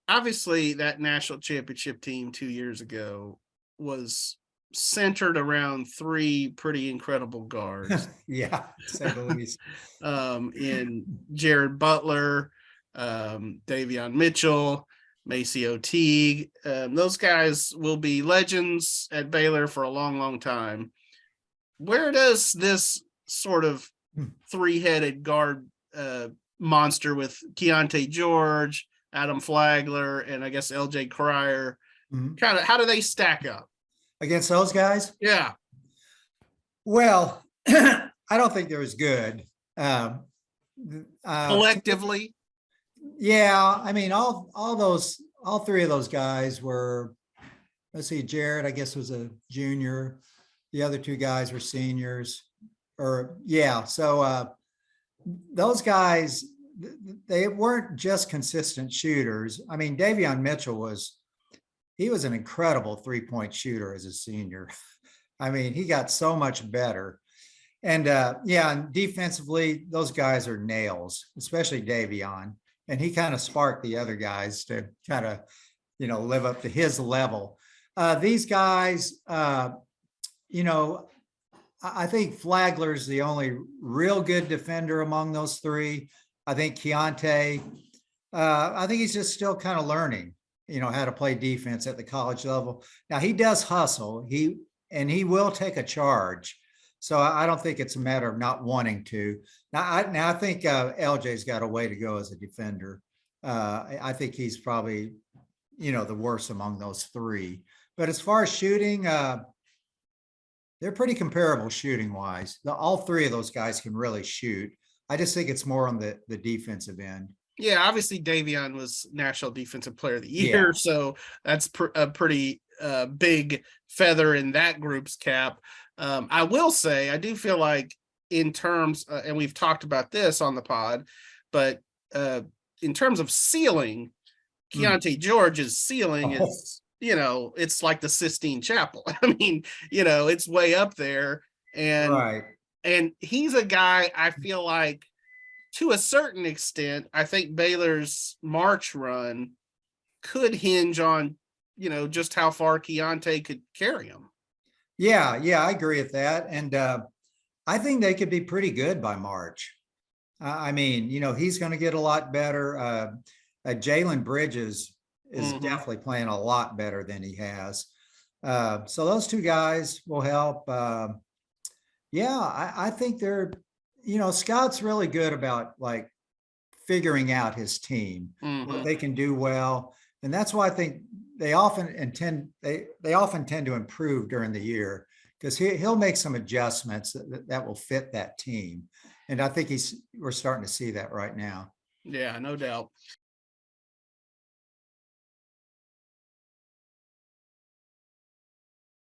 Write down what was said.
obviously that national championship team 2 years ago was centered around three pretty incredible guards. Yeah, to say the least. In Jared Butler, Davion Mitchell, Maceo Teague. Those guys will be legends at Baylor for a long, long time. Where does this sort of three-headed guard monster with Keontae George, Adam Flagler, and I guess LJ Cryer, kind of, how do they stack up against those guys? Yeah. Well, I don't think they're as good. Collectively? Yeah, I mean, all three of those guys were, let's see, Jared, I guess, was a junior. The other two guys were seniors. So those guys, they weren't just consistent shooters. I mean, Davion Mitchell was an incredible three-point shooter as a senior. I mean, he got so much better. And and defensively, those guys are nails, especially Davion. And he kind of sparked the other guys to kind of, live up to his level. These guys, I think Flagler's the only real good defender among those three. I think Keontae, I think he's just still kind of learning, how to play defense at the college level. Now, he does hustle. He will take a charge. So I don't think it's a matter of not wanting to. Now I think LJ's got a way to go as a defender. I think he's probably, the worst among those three. But as far as shooting, they're pretty comparable shooting wise. All three of those guys can really shoot. I just think it's more on the defensive end. Yeah, obviously Davion was National Defensive Player of the Year, so that's a pretty big feather in that group's cap. I will say, I do feel like in terms, and we've talked about this on the pod, but in terms of ceiling, Keontae George's ceiling is, it's like the Sistine Chapel. I mean, it's way up there. And he's a guy I feel like, to a certain extent, I think Baylor's March run could hinge on, just how far Keontae could carry him. Yeah, I agree with that. And I think they could be pretty good by March. I mean, he's going to get a lot better. Jalen Bridges is definitely playing a lot better than he has. So those two guys will help. I think they're, Scott's really good about like figuring out his team, what they can do well. And that's why I think they often tend to improve during the year, because he'll make some adjustments that will fit that team. And I think we're starting to see that right now. Yeah, no doubt.